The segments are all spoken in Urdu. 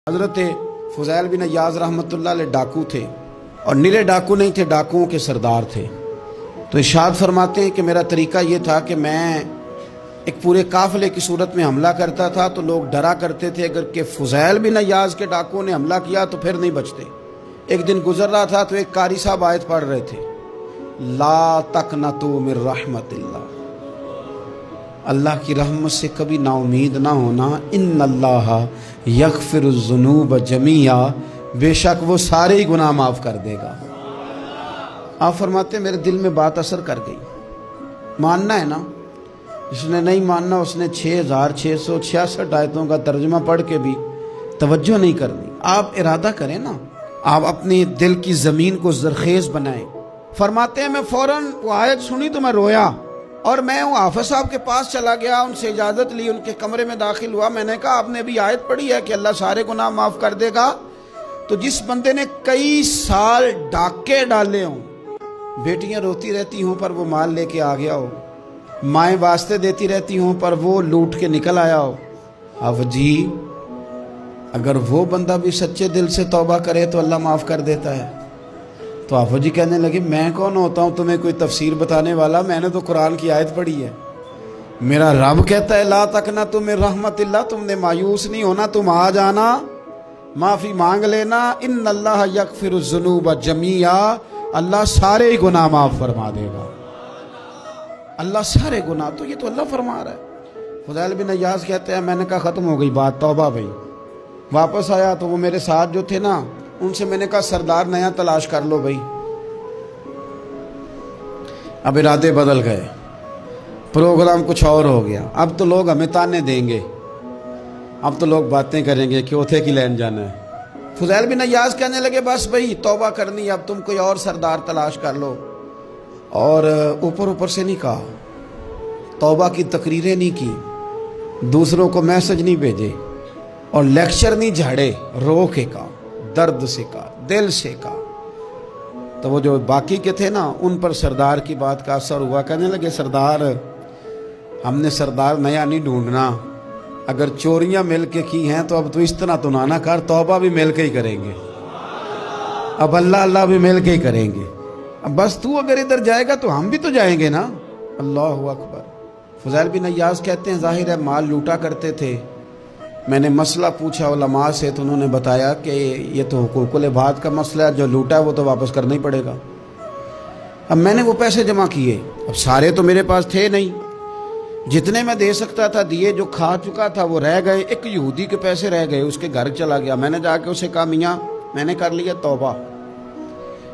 حضرت فضیل بن عیاض رحمۃ اللہ علیہ ڈاکو تھے، اور نرے ڈاکو نہیں تھے، ڈاکوؤں کے سردار تھے۔ تو ارشاد فرماتے ہیں کہ میرا طریقہ یہ تھا کہ میں ایک پورے قافلے کی صورت میں حملہ کرتا تھا تو لوگ ڈرا کرتے تھے اگر کہ فضیل بن عیاض کے ڈاکوؤں نے حملہ کیا تو پھر نہیں بچتے۔ ایک دن گزر رہا تھا تو ایک قاری صاحب آیت پڑھ رہے تھے، لا تقنطوا من رحمت اللہ، اللہ کی رحمت سے کبھی نا امید نہ ہونا، ان اللہ یغفر الذنوب جمیعا، بے شک وہ سارے ہی گناہ معاف کر دے گا۔ آپ فرماتے ہیں میرے دل میں بات اثر کر گئی، ماننا ہے نا۔ جس نے نہیں ماننا اس نے 6666 آیتوں کا ترجمہ پڑھ کے بھی توجہ نہیں کرنی۔ آپ ارادہ کریں نا، آپ اپنی دل کی زمین کو زرخیز بنائیں۔ فرماتے ہیں میں فوراً وہ آیت سنی تو میں رویا، اور میں وہ حافظ صاحب کے پاس چلا گیا، ان سے اجازت لی، ان کے کمرے میں داخل ہوا۔ میں نے کہا آپ نے ابھی آیت پڑھی ہے کہ اللہ سارے گناہ معاف کر دے گا؟ تو جس بندے نے کئی سال ڈاکے ڈالے ہوں، بیٹیاں روتی رہتی ہوں پر وہ مال لے کے آ گیا ہو، مائیں واسطے دیتی رہتی ہوں پر وہ لوٹ کے نکل آیا ہو، اب جی اگر وہ بندہ بھی سچے دل سے توبہ کرے تو اللہ معاف کر دیتا ہے۔ تو آفو جی کہنے لگے میں کون ہوتا ہوں تمہیں کوئی تفسیر بتانے والا، میں نے تو قرآن کی آیت پڑھی ہے، میرا رب کہتا ہے لا تقنطوا من رحمت اللہ، تم نے مایوس نہیں ہونا، تم آ جانا، معافی مانگ لینا، ان اللہ یغفر الذنوب جمیعا، اللہ سارے ہی گناہ معاف فرما دے گا، اللہ سارے گناہ۔ تو یہ تو اللہ فرما رہا ہے۔ فضیل بن عیاض کہتے ہیں میں نے کہا ختم ہو گئی بات، توبہ بھائی۔ واپس آیا تو وہ میرے ساتھ جو تھے نا ان سے میں نے کہا سردار نیا تلاش کر لو بھائی۔ اب ارادے بدل گئے، پروگرام کچھ اور ہو گیا۔ اب تو لوگ ہمیں تانے دیں گے، اب تو لوگ باتیں کریں گے کہ اوتھے کی لین جانا ہے۔ فضیل بن عیاض کہنے لگے بس بھائی توبہ کرنی، اب تم کوئی اور سردار تلاش کر لو۔ اور اوپر سے نہیں کہا، توبہ کی تقریریں نہیں کی، دوسروں کو میسج نہیں بھیجے، اور لیکچر نہیں جھاڑے، رو کے کہا، درد سے کہا، دل سے کہا۔ تو وہ جو باقی کے تھے نا ان پر سردار کی بات کا اثر ہوا، کہنے لگے سردار ہم نے سردار نیا نہیں ڈھونڈنا، اگر چوریاں مل کے کی ہیں تو اب تو اس طرح تو نہ کر، توبہ بھی مل کے ہی کریں گے، اب اللہ بھی مل کے ہی کریں گے، اب بس تو اگر ادھر جائے گا تو ہم بھی تو جائیں گے نا۔ اللہ اکبر۔ فضیل بن عیاض کہتے ہیں ظاہر ہے مال لوٹا کرتے تھے، میں نے مسئلہ پوچھا علماء سے تو انہوں نے بتایا کہ یہ تو حقوق العباد کا مسئلہ ہے، جو لوٹا ہے وہ تو واپس کرنا ہی پڑے گا۔ اب میں نے وہ پیسے جمع کیے، اب سارے تو میرے پاس تھے نہیں، جتنے میں دے سکتا تھا دیے، جو کھا چکا تھا وہ رہ گئے۔ ایک یہودی کے پیسے رہ گئے، اس کے گھر چلا گیا، میں نے جا کے اسے کہا میاں میں نے کر لیا توبہ،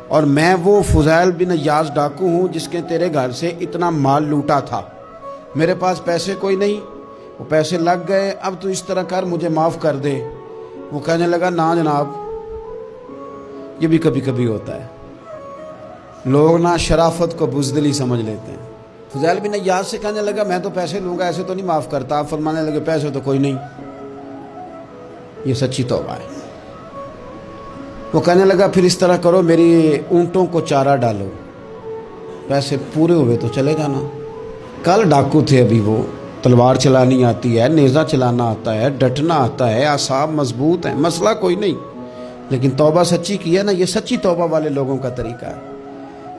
اور میں وہ فضیل بن عیاض ڈاکو ہوں جس کے تیرے گھر سے اتنا مال لوٹا تھا، میرے پاس پیسے کوئی نہیں، وہ پیسے لگ گئے، اب تو اس طرح کر مجھے معاف کر دے۔ وہ کہنے لگا نا جناب، یہ بھی کبھی کبھی ہوتا ہے، لوگ نا شرافت کو بزدلی سمجھ لیتے ہیں۔ فضیل بن عیاض سے کہنے لگا میں تو پیسے لوں گا، ایسے تو نہیں معاف کرتا۔ آپ فرمانے لگے پیسے تو کوئی نہیں، یہ سچی توبہ ہے۔ وہ کہنے لگا پھر اس طرح کرو میری اونٹوں کو چارہ ڈالو، پیسے پورے ہوئے تو چلے جانا۔ کل ڈاکو تھے، ابھی وہ تلوار چلانی آتی ہے، نیزہ چلانا آتا ہے، ڈٹنا آتا ہے، اعصاب مضبوط ہیں، مسئلہ کوئی نہیں، لیکن توبہ سچی کی ہے نا، یہ سچی توبہ والے لوگوں کا طریقہ ہے۔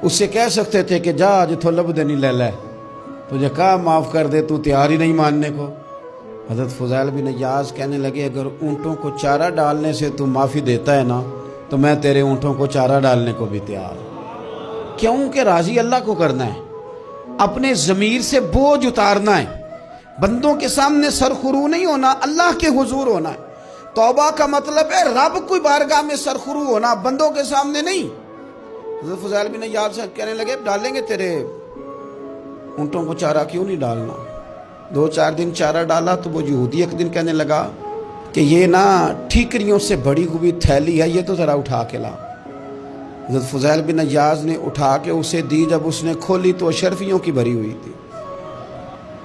اس سے کہہ سکتے تھے کہ جا جتھو لب دینی لے لے، تجھے کہا معاف کر دے، تو تیار ہی نہیں ماننے کو۔ حضرت فضیل بن عیاض کہنے لگے اگر اونٹوں کو چارہ ڈالنے سے تو معافی دیتا ہے نا تو میں تیرے اونٹوں کو چارہ ڈالنے کو بھی تیار ہوں۔ کیوں کہ راضی اللہ کو کرنا ہے، اپنے ضمیر سے بوجھ اتارنا ہے، بندوں کے سامنے سرخرو نہیں ہونا، اللہ کے حضور ہونا ہے۔ توبہ کا مطلب ہے رب کوئی بارگاہ میں سرخرو ہونا، بندوں کے سامنے نہیں۔ حضرت فضیل بن عیاض سے کہنے لگے ڈالیں گے تیرے اونٹوں کو چارہ، کیوں نہیں ڈالنا۔ 2-4 دن چارہ ڈالا تو وہ یہودی ایک دن کہنے لگا کہ یہ نا ٹھیکریوں سے بڑی ہوئی تھیلی ہے، یہ تو ذرا اٹھا کے لا۔ حضرت فضیل بن عیاض نے اٹھا کے اسے دی، جب اس نے کھولی تو اشرفیوں کی بھری ہوئی تھی۔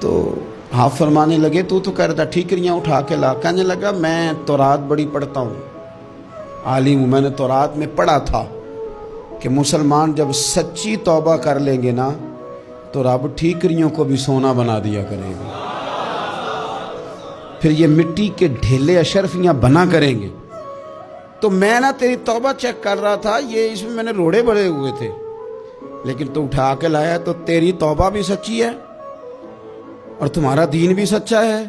تو آپ فرمانے لگے تو کہہ رہا تھا ٹھیکریاں اٹھا کے لا۔ کہنے لگا میں تورات بڑی پڑھتا ہوں، عالم ہوں، میں نے تورات میں پڑھا تھا کہ مسلمان جب سچی توبہ کر لیں گے نا تو رب ٹھیکریوں کو بھی سونا بنا دیا کرے گا، پھر یہ مٹی کے ڈھیلے اشرفیاں بنا کریں گے۔ تو میں نا تیری توبہ چیک کر رہا تھا, یہ اس میں میں نے روڑے بڑے ہوئے تھے, لیکن تو اٹھا کے لایا, تو تیری توبہ بھی سچی ہے اور تمہارا دین بھی سچا ہے.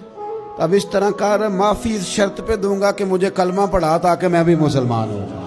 اب اس طرح کر, معافی اس شرط پہ دوں گا کہ مجھے کلمہ پڑھا تاکہ میں بھی مسلمان ہوں.